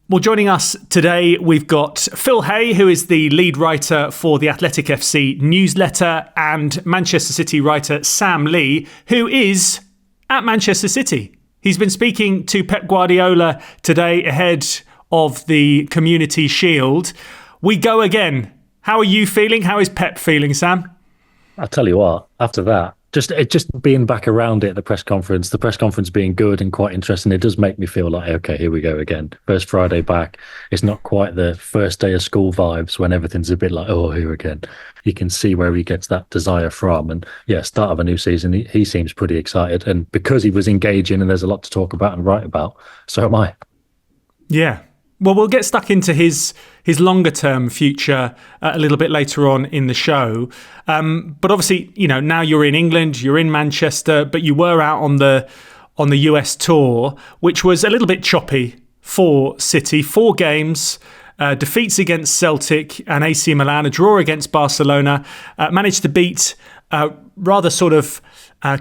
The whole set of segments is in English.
Well, joining us today, we've got Phil Hay, who is the lead writer for the Athletic FC newsletter, and Manchester City writer Sam Lee, who is at Manchester City. He's been speaking to Pep Guardiola today ahead of the Community Shield. We go again. How are you feeling? How is Pep feeling, Sam? I'll tell you what, after that, just being back around it, the press conference being good and quite interesting, it does make me feel like, okay, here we go again. First Friday back. It's not quite the first day of school vibes when everything's a bit like, oh, here again. You can see where he gets that desire from. And yeah, start of a new season, he seems pretty excited. And because he was engaging and there's a lot to talk about and write about, so am I. Yeah. Well, we'll get stuck into his longer-term future a little bit later on in the show. But obviously, now you're in England, you're in Manchester, but you were out on the US tour, which was a little bit choppy for City. 4 games, defeats against Celtic and AC Milan, a draw against Barcelona, managed to beat rather sort of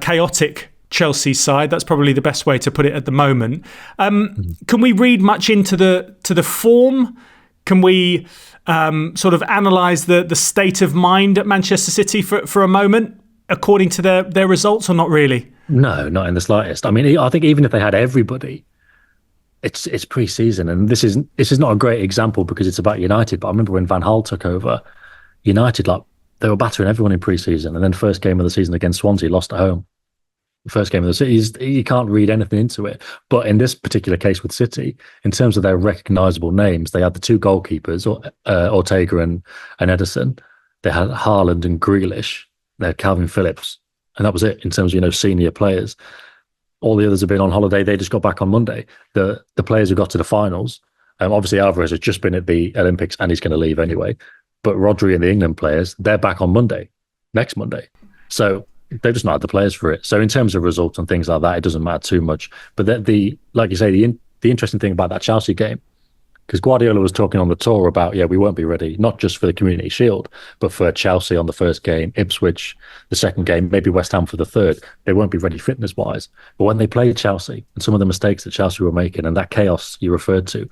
chaotic Chelsea side. That's probably the best way to put it at the moment. Can we read much into the form? Can we sort of analyse the state of mind at Manchester City for a moment, according to their results, or not really? No, not in the slightest. I mean, I think even if they had everybody, it's pre-season, and this is not a great example because it's about United. But I remember when Van Gaal took over, United, like, they were battering everyone in pre-season, and then first game of the season against Swansea, lost at home. First game of the season, you can't read anything into it. But in this particular case with City, in terms of their recognisable names, they had the 2 goalkeepers, Ortega and Ederson. They had Haaland and Grealish. They had Calvin Phillips. And that was it in terms of, senior players. All the others have been on holiday. They just got back on Monday. The players who got to the finals, obviously Alvarez has just been at the Olympics and he's going to leave anyway. But Rodri and the England players, they're back on Monday, next Monday. So they've just not had the players for it. So in terms of results and things like that, it doesn't matter too much. But like you say, the interesting thing about that Chelsea game, because Guardiola was talking on the tour about, we won't be ready, not just for the Community Shield, but for Chelsea on the first game, Ipswich the second game, maybe West Ham for the third. They won't be ready fitness-wise. But when they played Chelsea and some of the mistakes that Chelsea were making and that chaos you referred to,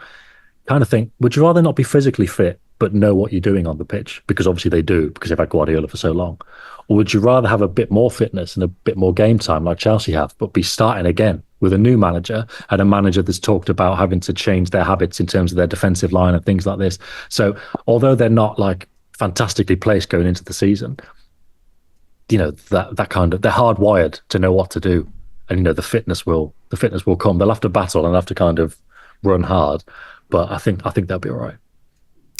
kind of think, would you rather not be physically fit but know what you're doing on the pitch? Because obviously they do, because they've had Guardiola for so long. Or would you rather have a bit more fitness and a bit more game time like Chelsea have, but be starting again with a new manager and a manager that's talked about having to change their habits in terms of their defensive line and things like this? So although they're not like fantastically placed going into the season, that kind of, they're hardwired to know what to do. And, the fitness will come. They'll have to battle and have to kind of run hard. But I think they'll be all right.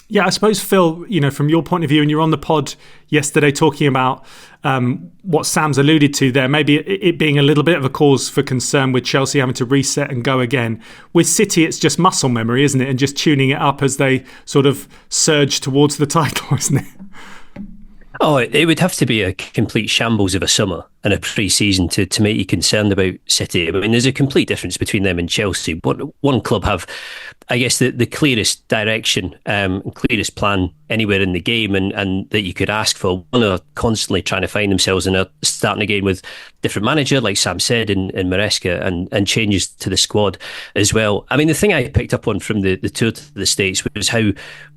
Yeah, I suppose, Phil, from your point of view, and you're on the pod yesterday talking about what Sam's alluded to there, maybe it being a little bit of a cause for concern with Chelsea having to reset and go again. With City, it's just muscle memory, isn't it? And just tuning it up as they sort of surge towards the title, isn't it? Oh, it would have to be a complete shambles of a summer and a pre-season to make you concerned about City. I mean, there's a complete difference between them and Chelsea. One club have, I guess, the clearest direction, clearest plan anywhere in the game and that you could ask for. One are constantly trying to find themselves and are starting again with different manager, like Sam said, in Maresca, and changes to the squad as well. I mean, the thing I picked up on from the tour to the States was how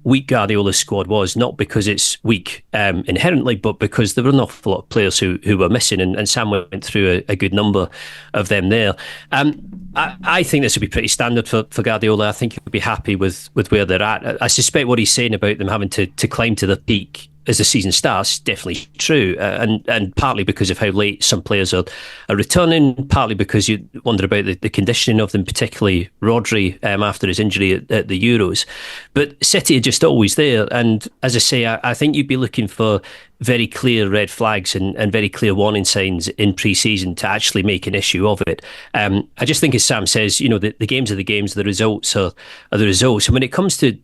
weak Guardiola's squad was, not because it's weak inherently, but because there were an awful lot of players who were missing, and Sam went through a good number of them there. I think this would be pretty standard for Guardiola. I think he'll be happy with where they're at. I suspect what he's saying about them having to climb to the peak as the season starts is definitely true, and partly because of how late some players are returning, partly because you wonder about the conditioning of them, particularly Rodri after his injury at the Euros. But City are just always there, and as I say, I think you'd be looking for very clear red flags and very clear warning signs in pre-season to actually make an issue of it. I just think, as Sam says, the games are the games, the results are the results, and when it comes to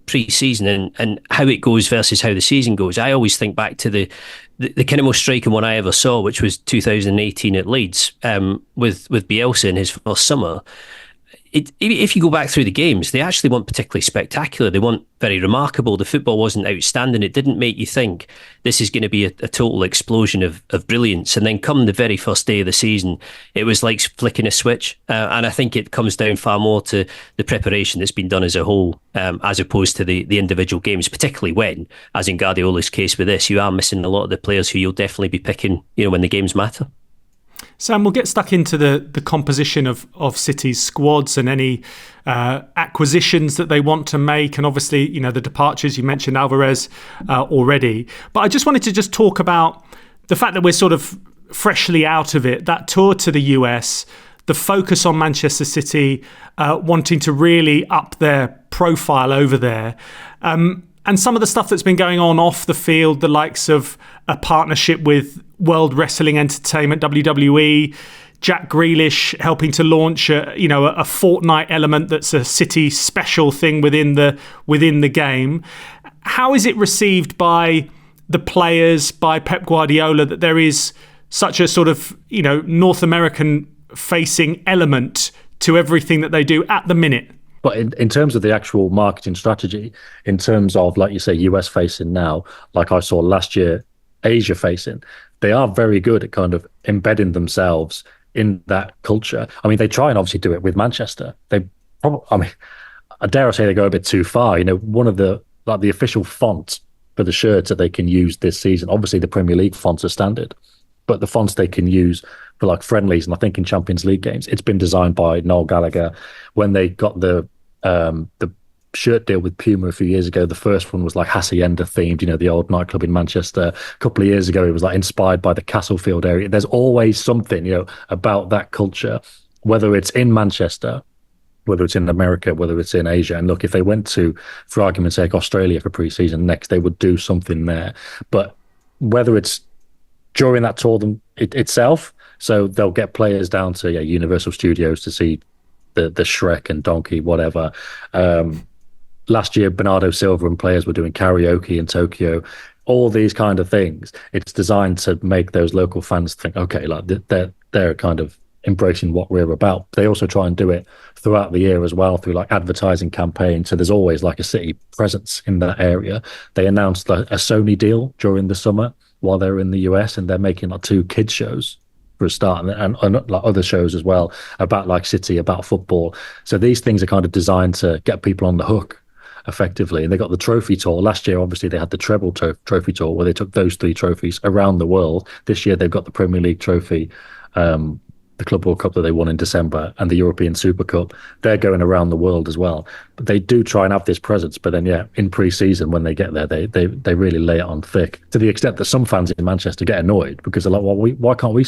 pre-season and how it goes versus how the season goes, I always think back to the kind of most striking one I ever saw, which was 2018 at Leeds with Bielsa in his first summer. if you go back through the games, they actually weren't particularly spectacular. They weren't very remarkable. The football wasn't outstanding. It didn't make you think this is going to be a total explosion of brilliance. And then come the very first day of the season, it was like flicking a switch. And I think it comes down far more to the preparation that's been done as a whole, as opposed to the individual games, particularly when, as in Guardiola's case with this, you are missing a lot of the players who you'll definitely be picking, when the games matter. Sam, we'll get stuck into the composition of City's squads and any acquisitions that they want to make, and obviously, the departures. You mentioned Alvarez already, but I just wanted to talk about the fact that we're sort of freshly out of it. That tour to the US, the focus on Manchester City, wanting to really up their profile over there. And some of the stuff that's been going on off the field, the likes of a partnership with World Wrestling Entertainment, WWE, Jack Grealish helping to launch a Fortnite element that's a City special thing within the game. How is it received by the players, by Pep Guardiola, that there is such a sort of, North American facing element to everything that they do at the minute? But in terms of the actual marketing strategy, in terms of, like you say, US facing now, like I saw last year, Asia facing, they are very good at kind of embedding themselves in that culture. I mean, they try and obviously do it with Manchester. I dare I say they go a bit too far. One of the official fonts for the shirts that they can use this season, obviously the Premier League fonts are standard, but the fonts they can use for like friendlies and I think in Champions League games, it's been designed by Noel Gallagher. When they got the shirt deal with Puma a few years ago, the first one was like Hacienda themed, the old nightclub in Manchester. A couple of years ago, it was like inspired by the Castlefield area. There's always something, about that culture, whether it's in Manchester, whether it's in America, whether it's in Asia. And look, if they went to, for argument's sake, Australia for pre-season next, they would do something there. But whether it's during that tour itself, so they'll get players down to Universal Studios to see the Shrek and Donkey, whatever. Last year, Bernardo Silva and players were doing karaoke in Tokyo. All these kind of things. It's designed to make those local fans think, okay, like they're kind of embracing what we're about. They also try and do it throughout the year as well through like advertising campaigns. So there's always like a City presence in that area. They announced a Sony deal during the summer while they were in the US, and they're making like 2 kids shows for a start, and like other shows as well about like City, about football. So these things are kind of designed to get people on the hook effectively. And they got the trophy tour last year. Obviously they had the treble trophy tour where they took those 3 trophies around the world. This year they've got the Premier League trophy, the Club World Cup that they won in December, and the European Super Cup. They're going around the world as well. But they do try and have this presence. But then, in pre-season, when they get there, they really lay it on thick, to the extent that some fans in Manchester get annoyed because they're like, well, why can't we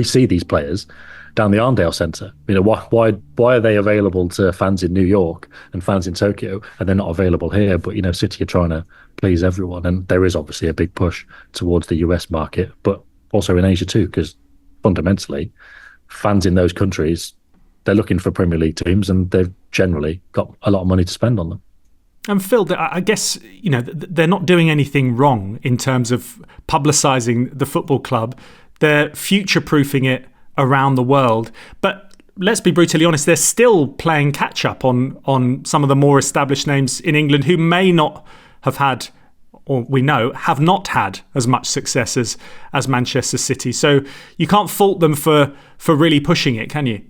see these players down the Arndale Centre? Why are they available to fans in New York and fans in Tokyo, and they're not available here? But, City are trying to please everyone. And there is obviously a big push towards the US market, but also in Asia too, because fundamentally, fans in those countries, they're looking for Premier League teams, and they've generally got a lot of money to spend on them. And Phil, I guess, they're not doing anything wrong in terms of publicising the football club. They're future-proofing it around the world. But let's be brutally honest, they're still playing catch-up on some of the more established names in England who may not have had, or we know, have not had as much success as Manchester City. So you can't fault them for really pushing it, can you?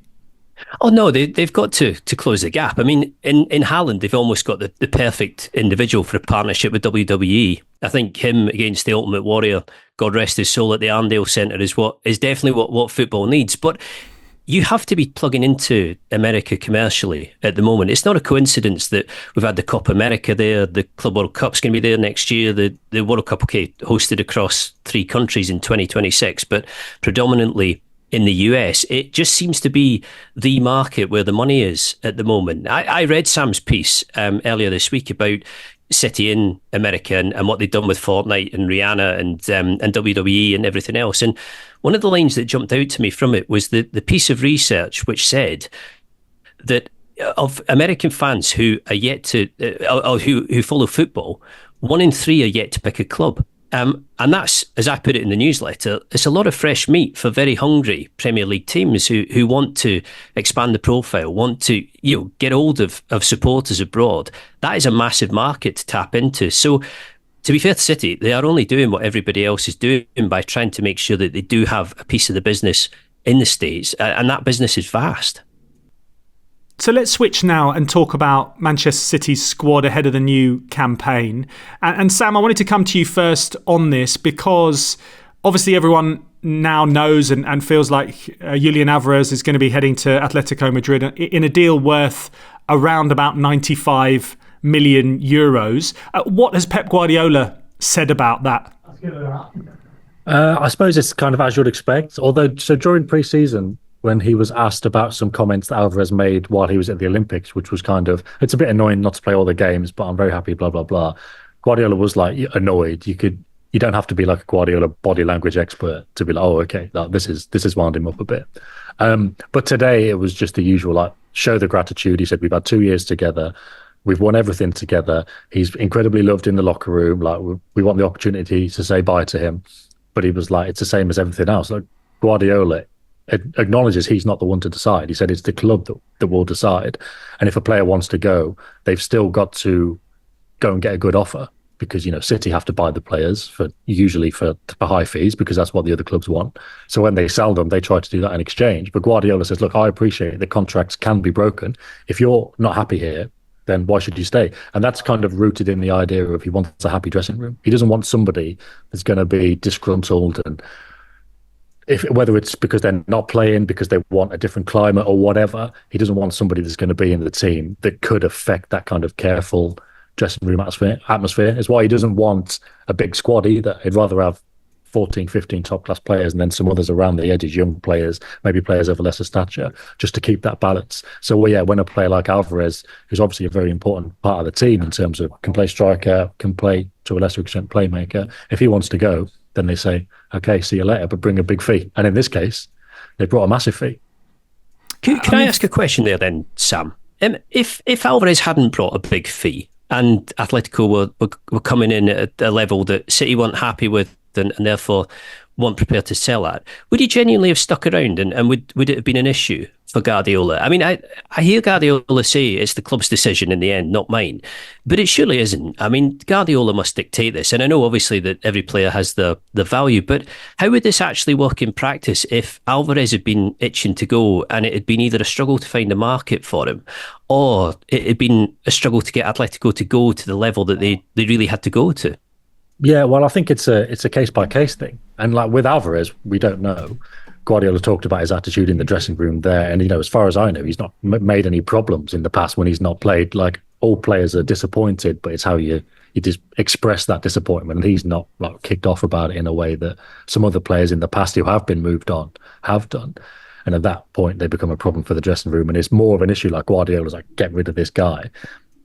Oh, no, they've got to close the gap. I mean, in Haaland, they've almost got the perfect individual for a partnership with WWE. I think him against the Ultimate Warrior, God rest his soul, at the Arndale Centre is definitely what football needs. But you have to be plugging into America commercially at the moment. It's not a coincidence that we've had the Copa America there, the Club World Cup's going to be there next year, the World Cup, hosted across 3 countries in 2026, but predominantly in the US. It just seems to be the market where the money is at the moment. I read Sam's piece earlier this week about City in America and what they've done with Fortnite and Rihanna and WWE and everything else. And one of the lines that jumped out to me from it was the piece of research which said that of American fans who are yet to, or who follow football, 1 in 3 are yet to pick a club. And that's, as I put it in the newsletter, it's a lot of fresh meat for very hungry Premier League teams who want to expand the profile, want to get hold of supporters abroad. That is a massive market to tap into. So, to be fair to City, they are only doing what everybody else is doing by trying to make sure that they do have a piece of the business in the States, and that business is vast. So let's switch now and talk about Manchester City's squad ahead of the new campaign. And Sam, I wanted to come to you first on this because obviously everyone now knows and feels like Julian Alvarez is going to be heading to Atletico Madrid in a deal worth around about 95 million euros. What has Pep Guardiola said about that? I suppose it's kind of as you'd expect. Although, so during pre-season, when he was asked about some comments that Alvarez made while he was at the Olympics, which was kind of, it's a bit annoying not to play all the games, but I'm very happy, blah, blah, blah. Guardiola was like annoyed. You don't have to be like a Guardiola body language expert to be like, oh, okay, this is wound him up a bit. But today it was just the usual, like, show the gratitude. He said, we've had 2 years together. We've won everything together. He's incredibly loved in the locker room. Like, we want the opportunity to say bye to him. But he was like, it's the same as everything else. Like, Guardiola acknowledges he's not the one to decide. He said it's the club that will decide. And if a player wants to go, they've still got to go and get a good offer because, City have to buy the players usually for high fees because that's what the other clubs want. So when they sell them, they try to do that in exchange. But Guardiola says, look, I appreciate the contracts can be broken. If you're not happy here, then why should you stay? And that's kind of rooted in the idea of he wants a happy dressing room. He doesn't want somebody that's going to be disgruntled and whether it's because they're not playing, because they want a different climate or whatever, he doesn't want somebody that's going to be in the team that could affect that kind of careful dressing room atmosphere. Is why he doesn't want a big squad either. He'd rather have 14, 15 top-class players and then some others around the edges, young players, maybe players of a lesser stature, just to keep that balance. So, when a player like Alvarez, who's obviously a very important part of the team in terms of can play striker, can play to a lesser extent playmaker, if he wants to go, then they say, okay, see you later, but bring a big fee. And in this case, they brought a massive fee. Can I ask a question there then, Sam? If Alvarez hadn't brought a big fee and Atletico were coming in at a level that City weren't happy with and therefore weren't prepared to sell at, would he genuinely have stuck around and would it have been an issue for Guardiola? I mean, I hear Guardiola say it's the club's decision in the end, not mine, but it surely isn't. I mean, Guardiola must dictate this, and I know obviously that every player has the value, but how would this actually work in practice if Alvarez had been itching to go and it had been either a struggle to find a market for him or it had been a struggle to get Atletico to go to the level that they really had to go to? Yeah, well, I think it's a case-by-case thing. And like with Alvarez, we don't know. Guardiola talked about his attitude in the dressing room there. And, as far as I know, he's not made any problems in the past when he's not played. Like, all players are disappointed, but it's how you just express that disappointment. And he's not like kicked off about it in a way that some other players in the past who have been moved on have done. And at that point, they become a problem for the dressing room. And it's more of an issue like Guardiola's like, get rid of this guy.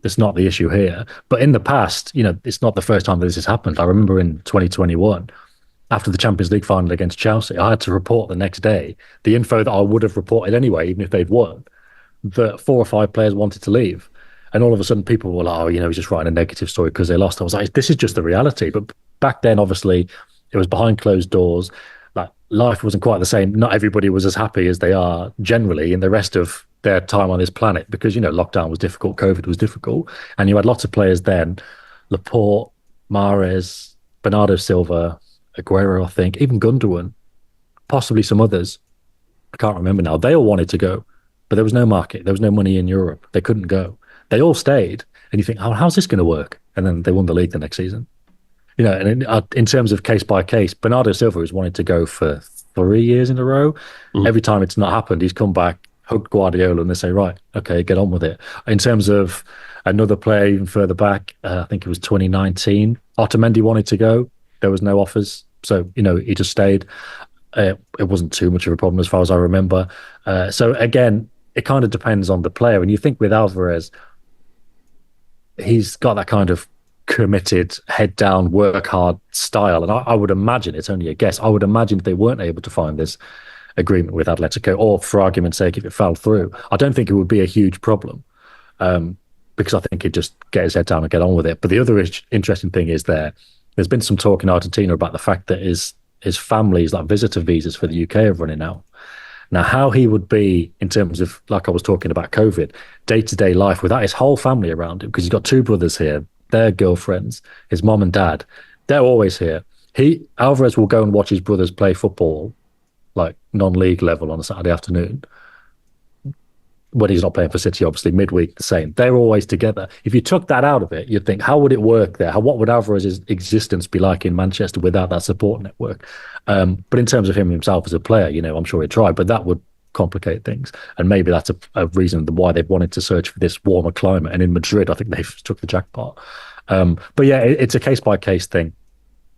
That's not the issue here. But in the past, it's not the first time that this has happened. I remember in 2021, after the Champions League final against Chelsea, I had to report the next day the info that I would have reported anyway, even if they'd won, that 4 or 5 players wanted to leave. And all of a sudden people were like, he's just writing a negative story because they lost. I was like, this is just the reality. But back then, obviously, it was behind closed doors. Like, life wasn't quite the same. Not everybody was as happy as they are generally in the rest of their time on this planet because, lockdown was difficult, COVID was difficult. And you had lots of players then, Laporte, Mahrez, Bernardo Silva, Aguero, I think, even Gundogan, possibly some others. I can't remember now. They all wanted to go, but there was no market. There was no money in Europe. They couldn't go. They all stayed. And you think, how's this going to work? And then they won the league the next season. And in terms of case by case, Bernardo Silva has wanted to go for 3 years in a row. Every time it's not happened, he's come back, hugged Guardiola, and they say, right, okay, get on with it. In terms of another player even further back, I think it was 2019, Otamendi wanted to go. There was no offers. So, he just stayed. It wasn't too much of a problem as far as I remember. So again, it kind of depends on the player. And you think with Alvarez, he's got that kind of committed, head down, work hard style. And I would imagine, it's only a guess, I would imagine if they weren't able to find this agreement with Atletico, or for argument's sake, if it fell through, I don't think it would be a huge problem because I think he'd just get his head down and get on with it. But the other interesting thing is there, There's been some talk in Argentina about the fact that his family's like visitor visas for the UK are running out. Now, how he would be in terms of, like I was talking about COVID, day-to-day life without his whole family around him, because he's got 2 brothers here, their girlfriends, his mom and dad, they're always here. Alvarez will go and watch his brothers play football, like non-league level on a Saturday afternoon, when he's not playing for City, obviously, midweek the same. They're always together. If you took that out of it, you'd think, how would it work there? What would Alvarez's existence be like in Manchester without that support network? But in terms of him himself as a player, I'm sure he'd try, but that would complicate things. And maybe that's a reason why they've wanted to search for this warmer climate. And in Madrid, I think they've took the jackpot. But yeah, it's a case-by-case thing.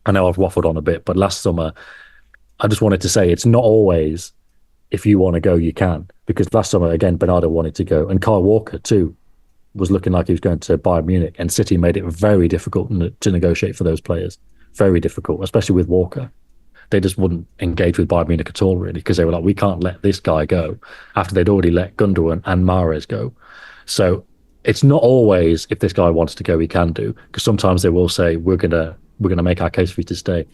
I know I've waffled on a bit, but last summer, I just wanted to say it's not always if you want to go, you can. Because last summer, again, Bernardo wanted to go. And Kyle Walker, too, was looking like he was going to Bayern Munich. And City made it very difficult to negotiate for those players. Very difficult, especially with Walker. They just wouldn't engage with Bayern Munich at all, really, because they were like, we can't let this guy go after they'd already let Gundogan and Mahrez go. So it's not always if this guy wants to go, he can do. Because sometimes they will say, we're gonna make our case for you to stay.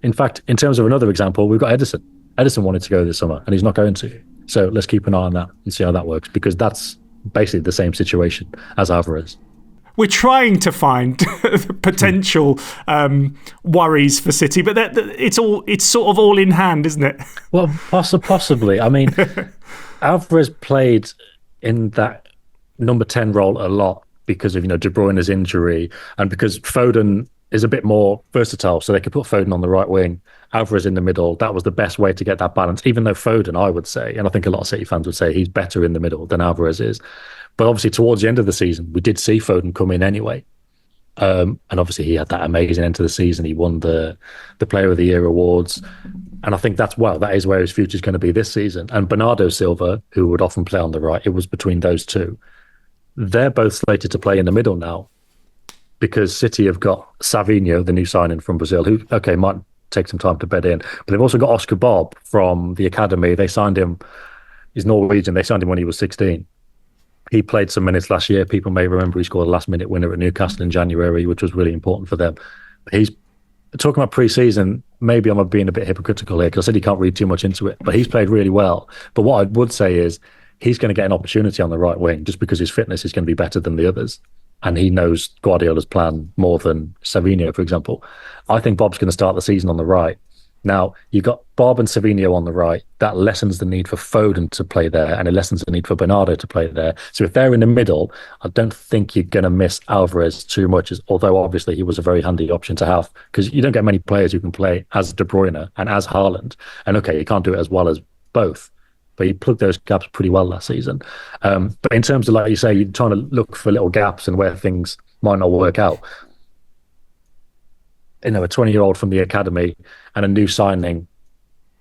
In fact, in terms of another example, we've got Edison. Edison wanted to go this summer, and he's not going to. So let's keep an eye on that and see how that works, because that's basically the same situation as Alvarez. We're trying to find potential worries for City, but it's sort of all in hand, isn't it? Well, possibly. I mean, Alvarez played in that number 10 role a lot because of De Bruyne's injury, and because Foden is a bit more versatile, so they could put Foden on the right wing, Alvarez in the middle. That was the best way to get that balance, even though Foden, I would say, and I think a lot of City fans would say, he's better in the middle than Alvarez is. But obviously towards the end of the season, we did see Foden come in anyway. And obviously he had that amazing end to the season. He won the Player of the Year awards. And I think that is where his future is going to be this season. And Bernardo Silva, who would often play on the right, it was between those two. They're both slated to play in the middle now, because City have got Savinho, the new signing from Brazil, who, okay, might take some time to bed in. But they've also got Oscar Bob from the academy. They signed him, he's Norwegian, they signed him when he was 16. He played some minutes last year. People may remember he scored a last-minute winner at Newcastle in January, which was really important for them. He's talking about pre-season. Maybe I'm being a bit hypocritical here, because I said you can't read too much into it, but he's played really well. But what I would say is he's going to get an opportunity on the right wing just because his fitness is going to be better than the others. And he knows Guardiola's plan more than Savinho, for example. I think Bob's going to start the season on the right. Now, you've got Bob and Savinho on the right. That lessens the need for Foden to play there, and it lessens the need for Bernardo to play there. So if they're in the middle, I don't think you're going to miss Alvarez too much, although obviously he was a very handy option to have, because you don't get many players who can play as De Bruyne and as Haaland. And okay, you can't do it as well as both, but he plugged those gaps pretty well last season. But in terms of, like you say, you're trying to look for little gaps and where things might not work out. A 20-year-old from the academy and a new signing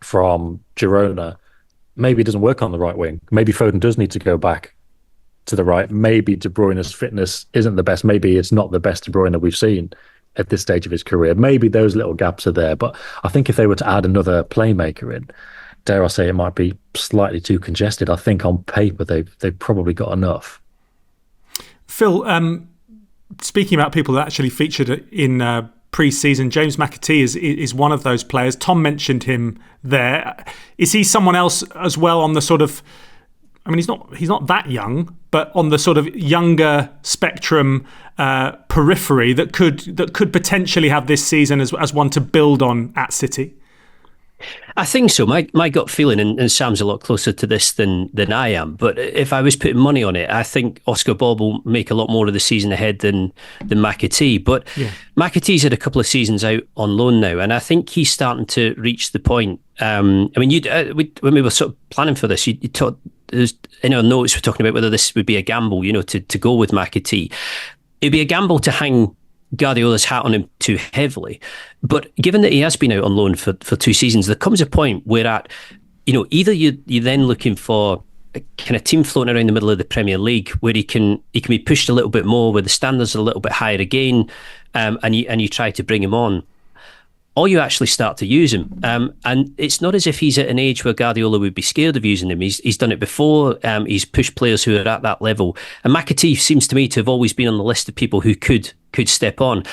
from Girona, maybe it doesn't work on the right wing. Maybe Foden does need to go back to the right. Maybe De Bruyne's fitness isn't the best. Maybe it's not the best De Bruyne we've seen at this stage of his career. Maybe those little gaps are there. But I think if they were to add another playmaker in, dare I say, it might be slightly too congested. I think on paper they've probably got enough. Phil, speaking about people that actually featured in pre-season, James McAtee is one of those players. Tom mentioned him there. Is he someone else as well on the sort of, I mean, he's not that young, but on the sort of younger spectrum periphery that could potentially have this season as one to build on at City? I think so. My gut feeling, and Sam's a lot closer to this than I am, but if I was putting money on it, I think Oscar Bob will make a lot more of the season ahead than McAtee. But yeah. McAtee's had a couple of seasons out on loan now, and I think he's starting to reach the point. I mean, when we were sort of planning for this, you talked, in our notes, we're talking about whether this would be a gamble, to go with McAtee. It'd be a gamble to hang Guardiola's hat on him too heavily. But given that he has been out on loan for 2 seasons, there comes a point where either you're then looking for a kind of team floating around the middle of the Premier League where he can be pushed a little bit more, where the standards are a little bit higher again, and you try to bring him on, or you actually start to use him. And it's not as if he's at an age where Guardiola would be scared of using him. He's done it before. He's pushed players who are at that level. And McAtee seems to me to have always been on the list of people who could step on.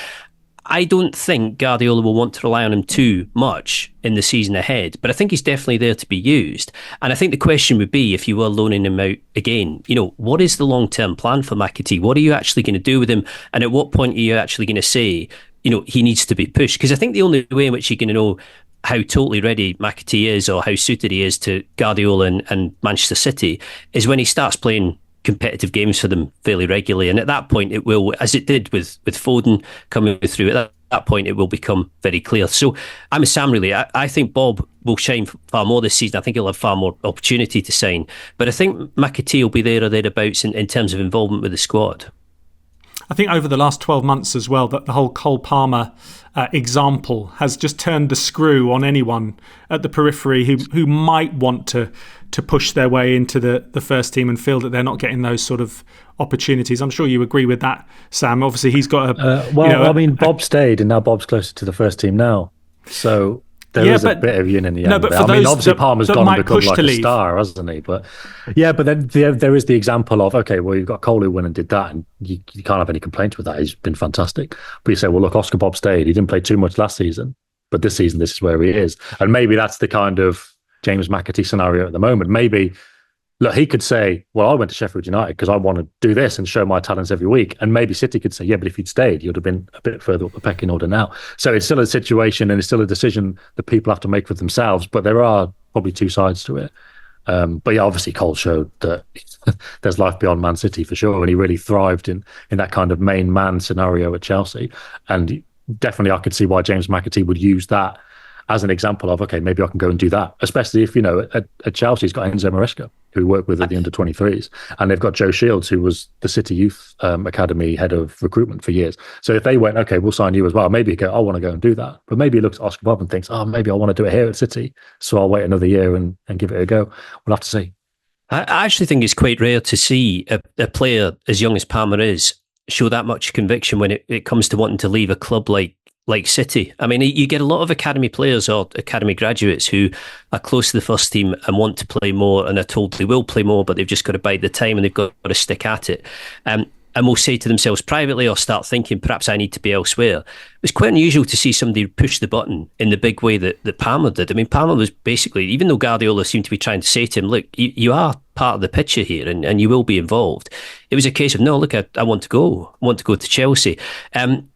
I don't think Guardiola will want to rely on him too much in the season ahead, but I think he's definitely there to be used. And I think the question would be, if you were loaning him out again, what is the long-term plan for McAtee? What are you actually going to do with him? And at what point are you actually going to say, he needs to be pushed? Because I think the only way in which you're going to know how totally ready McAtee is or how suited he is to Guardiola and Manchester City is when he starts playing competitive games for them fairly regularly. And at that point, it will, as it did with Foden coming through, at that point, it will become very clear. So I'm a Sam, really. I think Bob will shine far more this season. I think he'll have far more opportunity to sign. But I think McAtee will be there or thereabouts in terms of involvement with the squad. I think over the last 12 months as well, that the whole Cole Palmer example has just turned the screw on anyone at the periphery who might want to push their way into the first team and feel that they're not getting those sort of opportunities. I'm sure you agree with that, Sam. Obviously, he's got Bob stayed, and now Bob's closer to the first team now. So there is a bit of yin and yang. But for those obviously Palmer's gone and become like a leave. star, hasn't he? But then there is the example of, okay, well, you've got Cole who went and did that, and you can't have any complaints with that. He's been fantastic. But you say, well, look, Oscar Bob stayed. He didn't play too much last season, but this season, this is where he is. And maybe that's the kind of James McAtee scenario at the moment. Maybe, look, he could say, well, I went to Sheffield United because I want to do this and show my talents every week. And maybe City could say, yeah, but if you'd stayed, you'd have been a bit further up the pecking order now. So it's still a situation and it's still a decision that people have to make for themselves. But there are probably two sides to it. But yeah, obviously Cole showed that there's life beyond Man City for sure. And he really thrived in that kind of main man scenario at Chelsea. And definitely I could see why James McAtee would use that as an example of, okay, maybe I can go and do that. Especially if, at Chelsea, he's got Enzo Maresca, who he worked with at the under-23s. And they've got Joe Shields, who was the City Youth Academy head of recruitment for years. So if they went, okay, we'll sign you as well, maybe he'd go, I want to go and do that. But maybe he looks at Oscar Bob and thinks, oh, maybe I want to do it here at City. So I'll wait another year and give it a go. We'll have to see. I actually think it's quite rare to see a player as young as Palmer is show that much conviction when it comes to wanting to leave a club like City. I mean, you get a lot of academy players or academy graduates who are close to the first team and want to play more and are told they will play more, but they've just got to bide the time and they've got to stick at it. And will say to themselves privately or start thinking, perhaps I need to be elsewhere. It's quite unusual to see somebody push the button in the big way that Palmer did. I mean, Palmer was basically, even though Guardiola seemed to be trying to say to him, look, you are part of the picture here and you will be involved. It was a case of, no, look, I want to go. I want to go to Chelsea.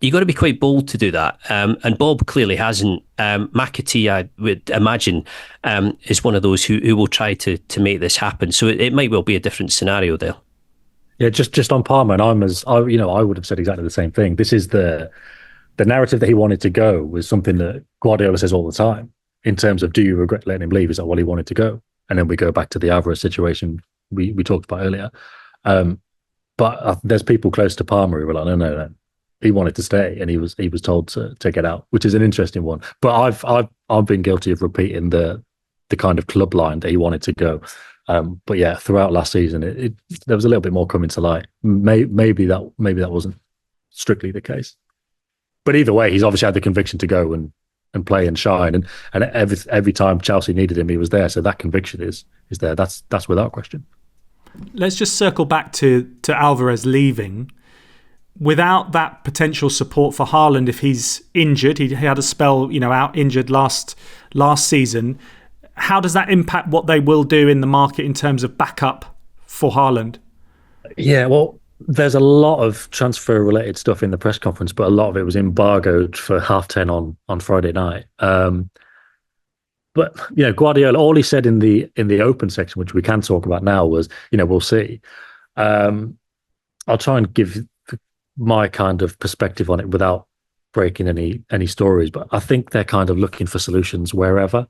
You've got to be quite bold to do that. And Bob clearly hasn't. McAtee, I would imagine, is one of those who will try to make this happen. So it might well be a different scenario there. Yeah, just on Palmer, and I would have said exactly the same thing. This is the narrative that he wanted to go was something that Guardiola says all the time in terms of, do you regret letting him leave? Is that what he wanted to go? And then we go back to the Alvarez situation we talked about earlier. But there's people close to Palmer who were like, no, he wanted to stay, and he was told to get out, which is an interesting one. But I've been guilty of repeating the kind of club line that he wanted to go. But yeah, throughout last season, there was a little bit more coming to light. Maybe that wasn't strictly the case. But either way, he's obviously had the conviction to go and play and shine. And every time Chelsea needed him, he was there. So that conviction is there. That's without question. Let's just circle back to Alvarez leaving. Without that potential support for Haaland, if he's injured, he had a spell, out injured last season. How does that impact what they will do in the market in terms of backup for Haaland? Yeah, well, there's a lot of transfer-related stuff in the press conference, but a lot of it was embargoed for 10:30 on Friday night. But Guardiola, all he said in the open section, which we can talk about now, was we'll see. I'll try and give my kind of perspective on it without breaking any stories, but I think they're kind of looking for solutions wherever.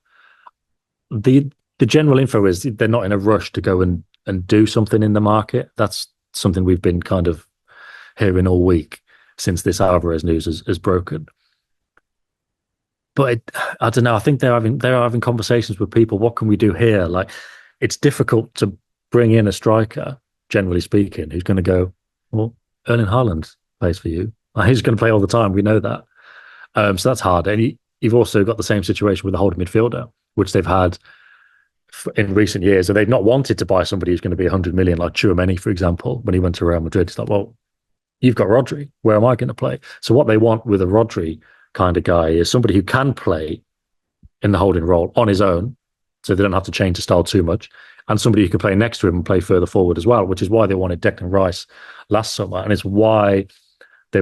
The general info is they're not in a rush to go and do something in the market. That's something we've been kind of hearing all week since this Alvarez news has broken. But I don't know. I think they're having conversations with people. What can we do here? Like, it's difficult to bring in a striker, generally speaking, who's going to go, well, Erling Haaland plays for you. He's going to play all the time. We know that. So that's hard. And you've also got the same situation with the holding midfielder, which they've had in recent years. And they've not wanted to buy somebody who's going to be 100 million, like Tchouaméni, for example, when he went to Real Madrid. It's like, well, you've got Rodri. Where am I going to play? So what they want with a Rodri kind of guy is somebody who can play in the holding role on his own, so they don't have to change the style too much, and somebody who can play next to him and play further forward as well, which is why they wanted Declan Rice last summer, and it's why they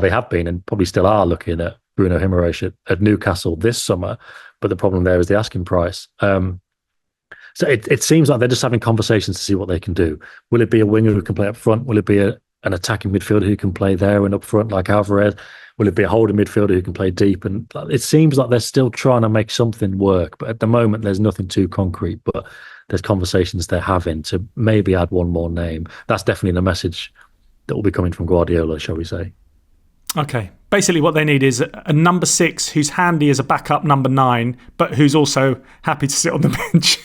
have been and probably still are looking at Bruno Guimaraes at Newcastle this summer. But the problem there is the asking price. So it seems like they're just having conversations to see what they can do. Will it be a winger who can play up front? Will it be an attacking midfielder who can play there and up front like Alvarez? Will it be a holding midfielder who can play deep? And it seems like they're still trying to make something work. But at the moment, there's nothing too concrete. But there's conversations they're having to maybe add one more name. That's definitely the message that will be coming from Guardiola, shall we say. Okay. Basically, what they need is a number 6 who's handy as a backup number 9, but who's also happy to sit on the bench.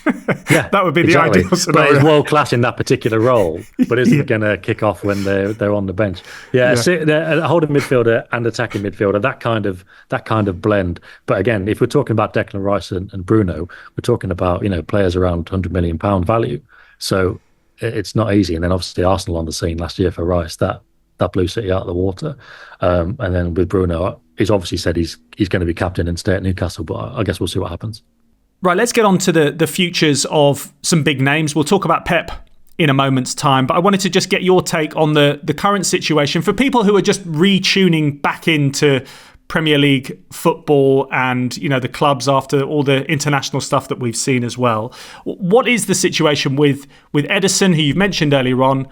Yeah, that would be exactly. the ideal scenario. But is world class in that particular role, but isn't going to kick off when they're on the bench. Yeah, a holding midfielder and attacking midfielder, that kind of blend. But again, if we're talking about Declan Rice and Bruno, we're talking about players around £100 million value. So it's not easy. And then obviously Arsenal on the scene last year for Rice, that blew City out of the water. And then with Bruno, he's obviously said he's going to be captain and stay at Newcastle, but I guess we'll see what happens. Right, let's get on to the futures of some big names. We'll talk about Pep in a moment's time, but I wanted to just get your take on the current situation for people who are just retuning back into Premier League football and the clubs after all the international stuff that we've seen as well. What is the situation with Ederson, who you've mentioned earlier on,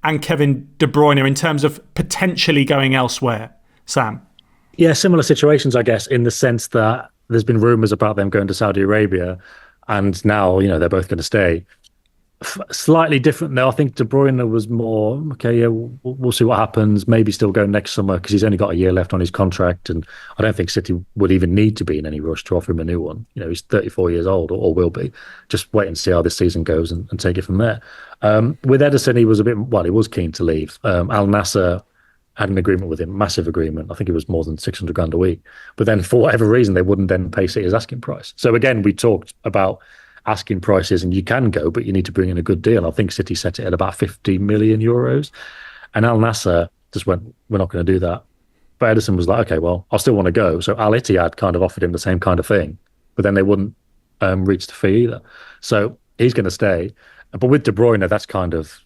and Kevin De Bruyne in terms of potentially going elsewhere? Sam? Yeah, similar situations, I guess, in the sense that there's been rumours about them going to Saudi Arabia, and now, they're both going to stay. Slightly different now. I think De Bruyne was more, okay, yeah, we'll see what happens. Maybe still go next summer because he's only got a year left on his contract, and I don't think City would even need to be in any rush to offer him a new one. He's 34 years old, or will be. Just wait and see how this season goes and take it from there. With Ederson, he was keen to leave. Al Nassr had an agreement with him, massive agreement. I think it was more than 600 grand a week. But then for whatever reason, they wouldn't then pay City's asking price. So again, we talked about asking prices, and you can go, but you need to bring in a good deal. I think City set it at about 50 million euros. And Al Nassr just went, we're not going to do that. But Ederson was like, okay, well, I still want to go. So Al Ittihad kind of offered him the same kind of thing, but then they wouldn't reach the fee either. So he's going to stay. But with De Bruyne, that's kind of,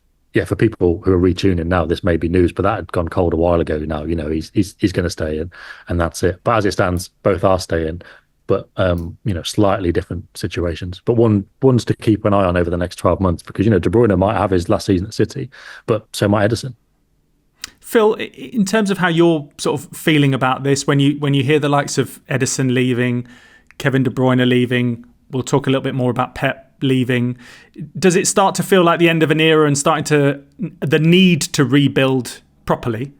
for people who are retuning now, this may be news, but that had gone cold a while ago now. He's going to stay in, and that's it. But as it stands, both are staying, but slightly different situations. But one's to keep an eye on over the next 12 months because De Bruyne might have his last season at City, but so might Ederson. Phil, in terms of how you're sort of feeling about this, when you hear the likes of Ederson leaving, Kevin De Bruyne leaving, we'll talk a little bit more about Pep leaving. Does it start to feel like the end of an era and the need to rebuild properly?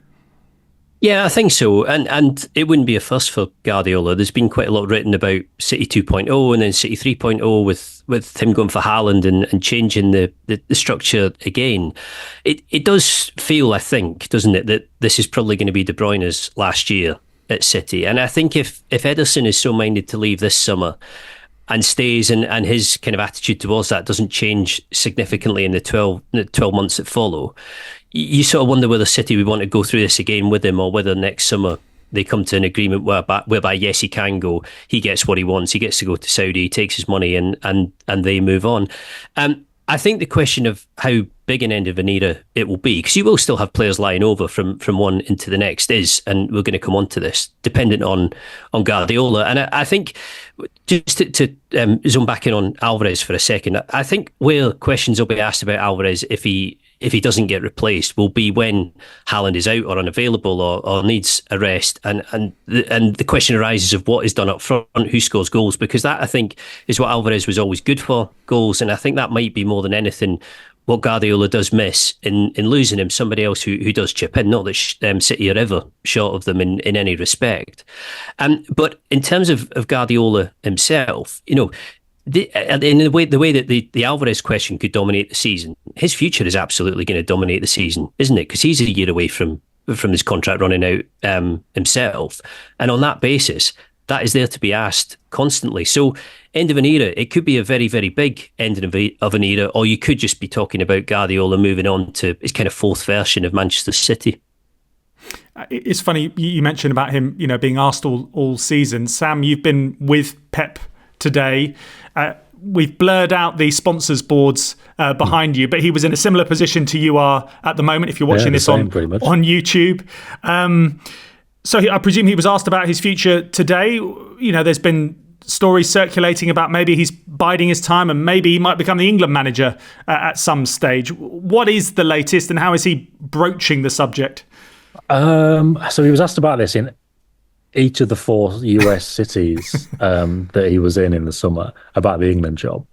Yeah, I think so. And it wouldn't be a first for Guardiola. There's been quite a lot written about City 2.0 and then City 3.0 with him going for Haaland and changing the structure again. It does feel, I think, doesn't it, that this is probably going to be De Bruyne's last year at City. And I think if Ederson is so minded to leave this summer and stays and his kind of attitude towards that doesn't change significantly in the 12 months that follow, you sort of wonder whether City would want to go through this again with him, or whether next summer they come to an agreement whereby yes, he can go, he gets what he wants, he gets to go to Saudi, he takes his money and they move on. I think the question of how big an end of an era it will be, because you will still have players lying over from one into the next, and we're going to come on to this, dependent on Guardiola. And I think, just to zoom back in on Alvarez for a second, I think where questions will be asked about Alvarez if he doesn't get replaced will be when Haaland is out or unavailable or needs a rest, and the question arises of what is done up front, who scores goals, because that, I think, is what Alvarez was always good for, goals, and I think that might be more than anything what Guardiola does miss in losing him, somebody else who does chip in. Not that City are ever short of them in any respect. But in terms of Guardiola himself, in the way that the Alvarez question could dominate the season, his future is absolutely going to dominate the season, isn't it? Because he's a year away from his contract running out himself. And on that basis, that is there to be asked constantly. So end of an era, it could be a very, very big end of an era, or you could just be talking about Guardiola moving on to his kind of fourth version of Manchester City. It's funny you mentioned about him, being asked all season. Sam, you've been with Pep today. We've blurred out the sponsors boards behind you, but he was in a similar position to you are at the moment if you're watching this on YouTube. So I presume he was asked about his future today. There's been stories circulating about maybe he's biding his time and maybe he might become the England manager at some stage. What is the latest and how is he broaching the subject? So he was asked about this in each of the 4 US cities that he was in the summer about the England job.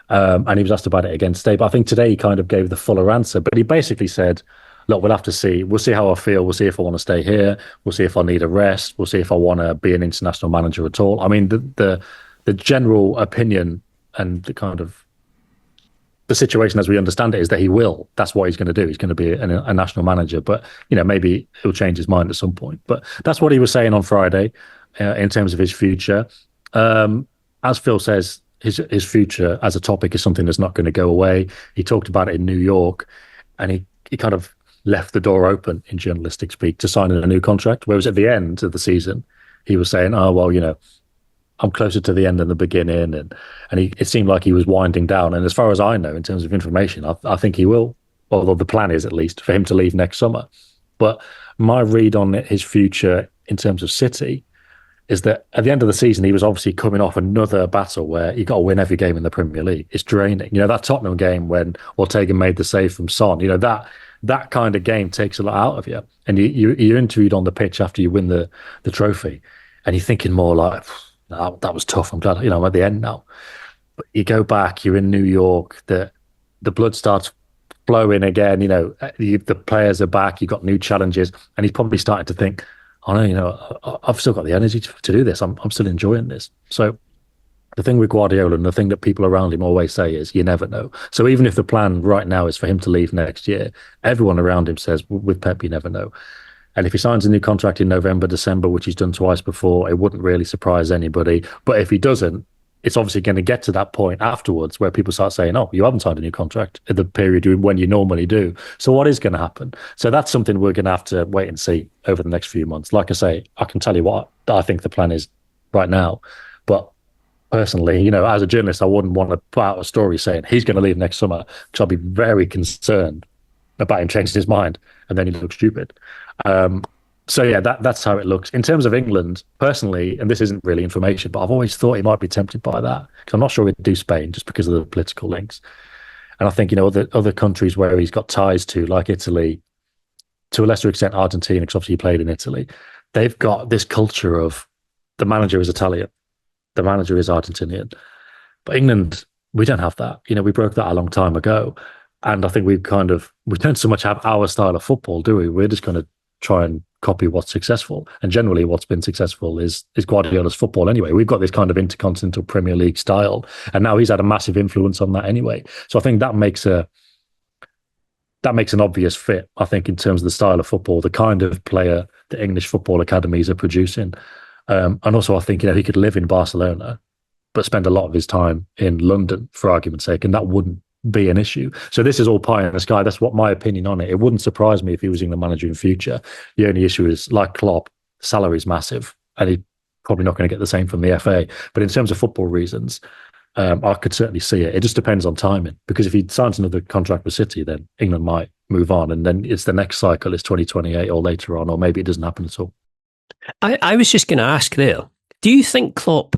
And he was asked about it again today. But I think today he kind of gave the fuller answer. But he basically said, look, we'll have to see. We'll see how I feel. We'll see if I want to stay here. We'll see if I need a rest. We'll see if I want to be an international manager at all. I mean, the general opinion and the kind of the situation as we understand it is that he will. That's what he's going to do. He's going to be a national manager. But, maybe he'll change his mind at some point. But that's what he was saying on Friday in terms of his future. As Phil says, his future as a topic is something that's not going to go away. He talked about it in New York and he kind of left the door open in journalistic speak to sign a new contract. Whereas at the end of the season, he was saying, oh, well, I'm closer to the end than the beginning. And it seemed like he was winding down. And as far as I know, in terms of information, I think he will, although the plan is at least for him to leave next summer. But my read on his future in terms of City is that at the end of the season, he was obviously coming off another battle where you got to win every game in the Premier League. It's draining. That Tottenham game when Ortega made the save from Son, that kind of game takes a lot out of you. And you're interviewed on the pitch after you win the trophy and you're thinking more like, that was tough. I'm glad, I'm at the end now. But you go back, you're in New York, the blood starts flowing again, the players are back, you've got new challenges, and he's probably starting to think, oh no, I've still got the energy to do this. I'm still enjoying this. So the thing with Guardiola and the thing that people around him always say is you never know. So even if the plan right now is for him to leave next year, everyone around him says with Pep, you never know. And if he signs a new contract in November, December, which he's done twice before, it wouldn't really surprise anybody. But if he doesn't, it's obviously going to get to that point afterwards where people start saying, oh, you haven't signed a new contract in the period when you normally do. So what is going to happen? So that's something we're going to have to wait and see over the next few months. Like I say, I can tell you what I think the plan is right now. But personally, as a journalist, I wouldn't want to put out a story saying he's going to leave next summer because I'll be very concerned about him changing his mind and then he looks stupid. So yeah, that's how it looks. In terms of England, personally, and this isn't really information, but I've always thought he might be tempted by that because I'm not sure he'd do Spain just because of the political links. And I think, other countries where he's got ties to, like Italy, to a lesser extent Argentina, because obviously he played in Italy, they've got this culture of the manager is Italian, the manager is Argentinian. But England, we don't have that. We broke that a long time ago. And I think we don't so much have our style of football, do we? We're just going to try and copy what's successful. And generally what's been successful is Guardiola's football anyway. We've got this kind of intercontinental Premier League style. And now he's had a massive influence on that anyway. So I think that makes an obvious fit, I think, in terms of the style of football, the kind of player the English football academies are producing. And also I think, he could live in Barcelona, but spend a lot of his time in London, for argument's sake, and that wouldn't be an issue. So this is all pie in the sky. That's what my opinion on it. It wouldn't surprise me if he was England manager in future. The only issue is, like Klopp, salary's massive, and he's probably not going to get the same from the FA. But in terms of football reasons, I could certainly see it. It just depends on timing, because if he signs another contract with City, then England might move on, and then it's the next cycle is 2028 or later on, or maybe it doesn't happen at all. I was just going to ask there, do you think Klopp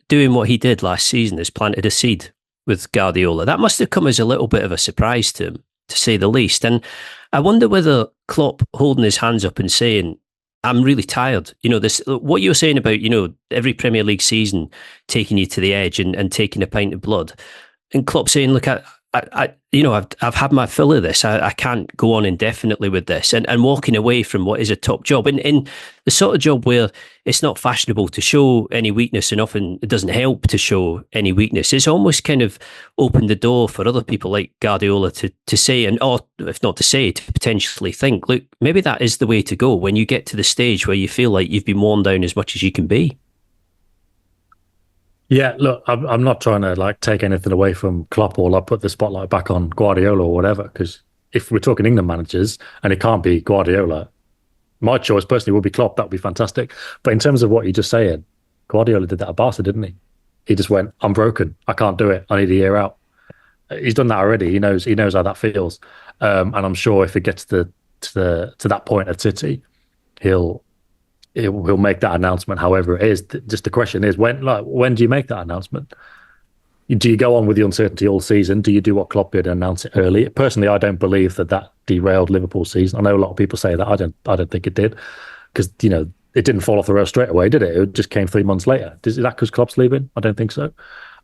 doing what he did last season has planted a seed with Guardiola? That must have come as a little bit of a surprise to him, to say the least. And I wonder whether Klopp holding his hands up and saying, I'm really tired. This, what you're saying about, every Premier League season taking you to the edge and taking a pint of blood. And Klopp saying, look, I've had my fill of this. I can't go on indefinitely with this, and walking away from what is a top job, and in the sort of job where it's not fashionable to show any weakness, and often it doesn't help to show any weakness. It's almost kind of opened the door for other people like Guardiola to say, or if not to say, to potentially think, look, maybe that is the way to go when you get to the stage where you feel like you've been worn down as much as you can be. Yeah, look, I'm not trying to take anything away from Klopp or put the spotlight back on Guardiola or whatever, because if we're talking England managers and it can't be Guardiola, My choice personally would be Klopp. That would be fantastic. But in terms of what you're just saying, Guardiola did that at Barca, didn't he? He just went, I'm broken. I can't do it. I need a year out. He's done that already. He knows how that feels. And I'm sure if it gets to that point at City, he'll make that announcement. However it is, just the question is when do you make that announcement? Do you go on with the uncertainty all season? Do you do what Klopp did and announce it early? Personally, I don't believe that derailed Liverpool's season. I know a lot of people say that. I don't think it did, because it didn't fall off the rail straight away, did it? It just came 3 months later. Is that because Klopp's leaving? I don't think so.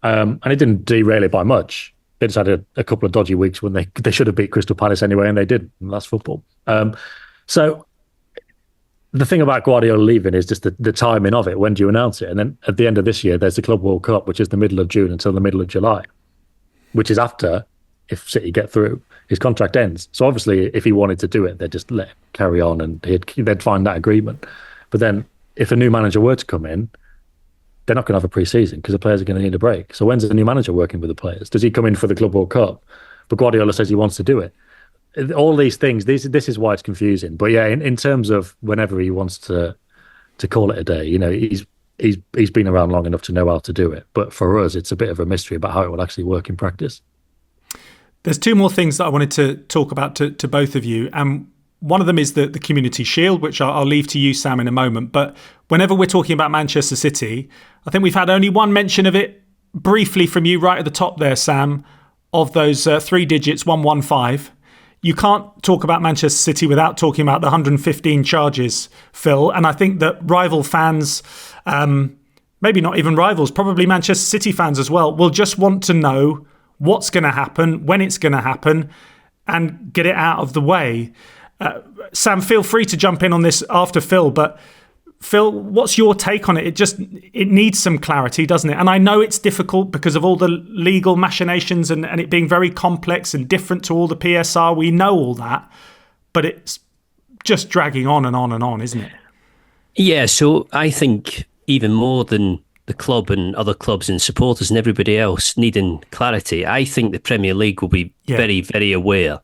And it didn't derail it by much. They just had a couple of dodgy weeks when they should have beat Crystal Palace anyway, and they did. And that's football. So the thing about Guardiola leaving is just the timing of it. When do you announce it? And then at the end of this year, there's the Club World Cup, which is the middle of June until the middle of July, which is after, if City get through, his contract ends. So obviously, if he wanted to do it, they'd just let him carry on and they'd find that agreement. But then if a new manager were to come in, they're not going to have a pre-season because the players are going to need a break. So when's the new manager working with the players? Does he come in for the Club World Cup? But Guardiola says he wants to do it. All these things, this is why it's confusing. But yeah, in terms of whenever he wants to call it a day, he's been around long enough to know how to do it. But for us, it's a bit of a mystery about how it will actually work in practice. There's two more things that I wanted to talk about to both of you. One of them is the Community Shield, which I'll leave to you, Sam, in a moment. But whenever we're talking about Manchester City, I think we've had only one mention of it briefly from you right at the top there, Sam, of those 3 digits, 115. You can't talk about Manchester City without talking about the 115 charges, Phil. And I think that rival fans, maybe not even rivals, probably Manchester City fans as well, will just want to know what's going to happen, when it's going to happen, and get it out of the way. Sam, feel free to jump in on this after Phil, but Phil, what's your take on it? It needs some clarity, doesn't it? And I know it's difficult because of all the legal machinations and it being very complex and different to all the PSR. We know all that, but it's just dragging on and on and on, isn't it? Yeah, so I think even more than the club and other clubs and supporters and everybody else needing clarity, I think the Premier League will be very, very aware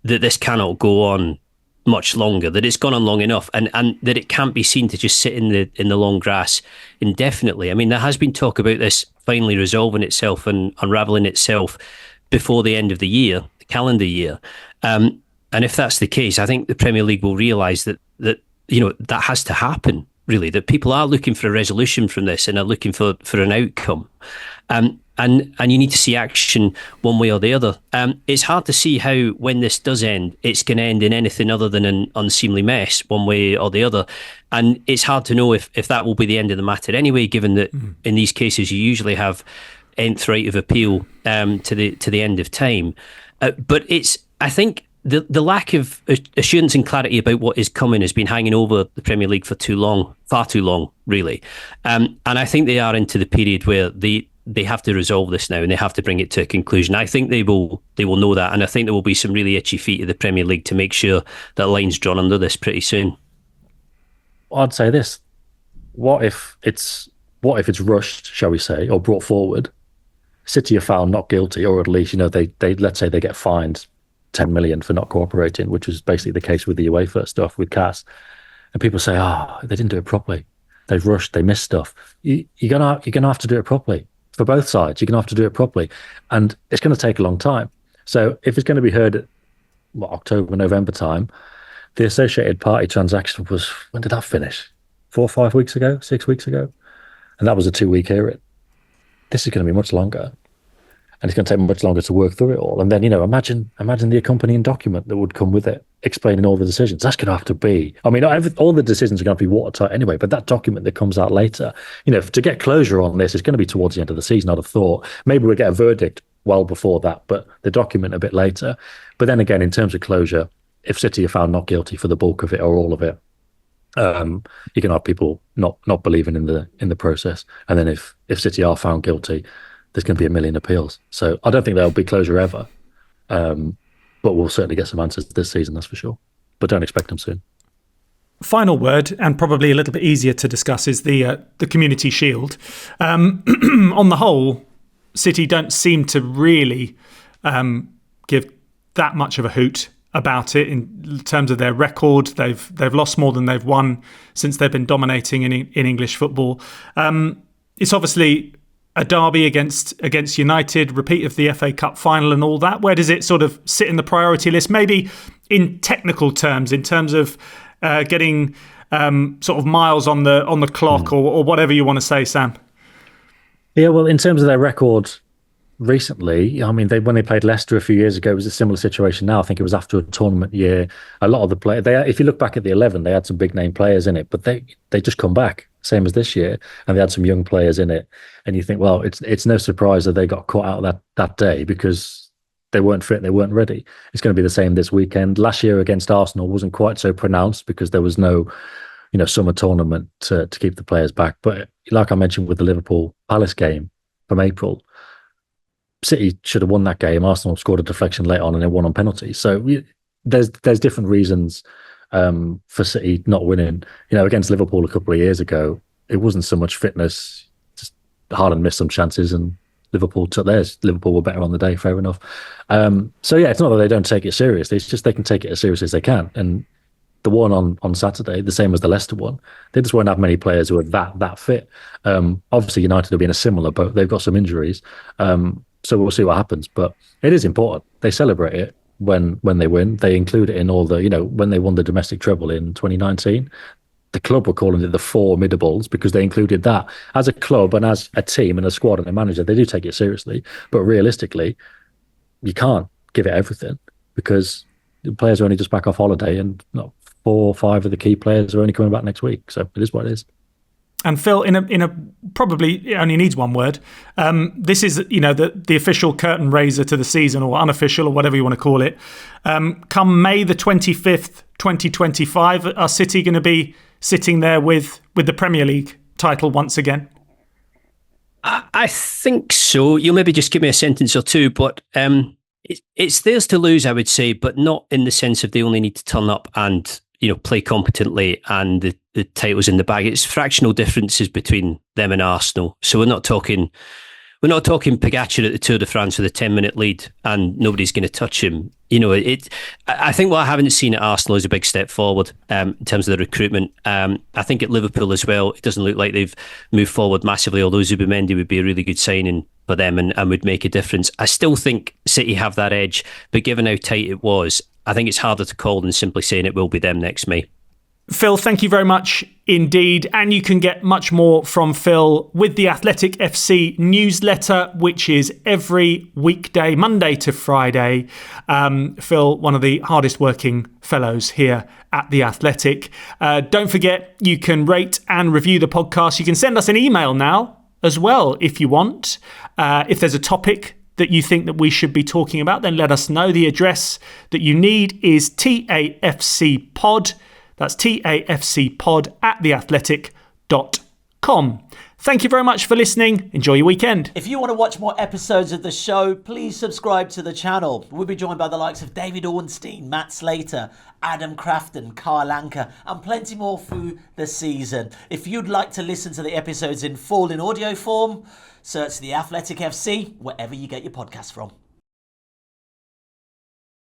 that this cannot go on much longer, that it's gone on long enough, and that it can't be seen to just sit in the long grass indefinitely. I mean, there has been talk about this finally resolving itself and unravelling itself before the end of the year, the calendar year. And if that's the case, I think the Premier League will realise that that has to happen, really, that people are looking for a resolution from this and are looking for an outcome. And you need to see action one way or the other. It's hard to see how, when this does end, it's going to end in anything other than an unseemly mess, one way or the other. And it's hard to know if that will be the end of the matter anyway, given that in these cases you usually have nth right of appeal to the end of time. But I think the lack of assurance and clarity about what is coming has been hanging over the Premier League for too long, far too long, really. And I think they are into the period where they have to resolve this now and they have to bring it to a conclusion. I think they will know that, and I think there will be some really itchy feet at the Premier League to make sure that line's drawn under this pretty soon. I'd say this: what if it's rushed, shall we say, or brought forward? City are found not guilty, or at least they let's say they get fined 10 million for not cooperating, which was basically the case with the UEFA stuff with CAS. And people say, they didn't do it properly. They've rushed, they missed stuff. You're gonna have to do it properly. For both sides, you're going to have to do it properly. And it's going to take a long time. So if it's going to be heard at October, November time, the associated party transaction was, when did that finish? 4 or 5 weeks ago, 6 weeks ago? And that was a 2-week hearing. This is going to be much longer. And it's going to take much longer to work through it all. And then, imagine the accompanying document that would come with it, explaining all the decisions. That's going to have to be, all the decisions are going to be watertight anyway, but that document that comes out later, to get closure on this, it's going to be towards the end of the season, I'd have thought. Maybe we'll get a verdict well before that, but the document a bit later. But then again, in terms of closure, if City are found not guilty for the bulk of it or all of it, you can have people not believing in the process. And then if City are found guilty, there's going to be a million appeals. So I don't think there'll be closure ever. But we'll certainly get some answers this season, that's for sure. But don't expect them soon. Final word, and probably a little bit easier to discuss, is the Community Shield. On the whole, City don't seem to really give that much of a hoot about it in terms of their record. They've lost more than they've won since they've been dominating in English football. It's obviously a derby against United, repeat of the FA Cup final and all that. Where does it sort of sit in the priority list? Maybe in technical terms, in terms of getting sort of miles on the clock or whatever you want to say, Sam. Yeah, well, in terms of their record recently, I mean, when they played Leicester a few years ago, it was a similar situation now. I think it was after a tournament year. A lot of the players, if you look back at the 11, they had some big name players in it, but they just come back, same as this year, and they had some young players in it. And you think, well, it's no surprise that they got caught out that day because they weren't fit, they weren't ready. It's going to be the same this weekend. Last year against Arsenal wasn't quite so pronounced because there was no, summer tournament to keep the players back. But like I mentioned with the Liverpool Palace game from April, City should have won that game. Arsenal scored a deflection late on and they won on penalties. So there's different reasons for City not winning. Against Liverpool a couple of years ago, it wasn't so much fitness. Just Haaland missed some chances and Liverpool took theirs. Liverpool were better on the day, fair enough. So yeah, it's not that they don't take it seriously. It's just they can take it as serious as they can. And the one on Saturday, the same as the Leicester one, they just won't have many players who are that fit. Obviously, United will be in a similar boat. They've got some injuries. So we'll see what happens. But it is important. They celebrate it when they win. They include it in all the, when they won the domestic treble in 2019, the club were calling it the Formidables because they included that. As a club and as a team and a squad and a manager, they do take it seriously. But realistically, you can't give it everything because the players are only just back off holiday and 4 or 5 of the key players are only coming back next week. So it is what it is. And Phil, in a probably it only needs one word. This is the official curtain raiser to the season, or unofficial, or whatever you want to call it. Come May the 25th, 2025, are City going to be sitting there with the Premier League title once again? I think so. You'll maybe just give me a sentence or two, but it's theirs to lose, I would say, but not in the sense of they only need to turn up and play competently and the title's in the bag. It's fractional differences between them and Arsenal. So we're not talking Pogacar at the Tour de France with a 10-minute lead and nobody's going to touch him. I think what I haven't seen at Arsenal is a big step forward in terms of the recruitment. I think at Liverpool as well, it doesn't look like they've moved forward massively, although Zubimendi would be a really good signing for them and would make a difference. I still think City have that edge, but given how tight it was, I think it's harder to call than simply saying it will be them next May. Phil, thank you very much indeed. And you can get much more from Phil with the Athletic FC newsletter, which is every weekday, Monday to Friday. Phil, one of the hardest working fellows here at the Athletic. Don't forget, you can rate and review the podcast. You can send us an email now as well if you want. If there's a topic that you think that we should be talking about, then let us know. The address that you need is TAFCpod. That's TAFCpod at theathletic.com. Thank you very much for listening. Enjoy your weekend. If you want to watch more episodes of the show, please subscribe to the channel. We'll be joined by the likes of David Ornstein, Matt Slater, Adam Crafton, Carl Anker, and plenty more through the season. If you'd like to listen to the episodes in full in audio form, search The Athletic FC wherever you get your podcast from.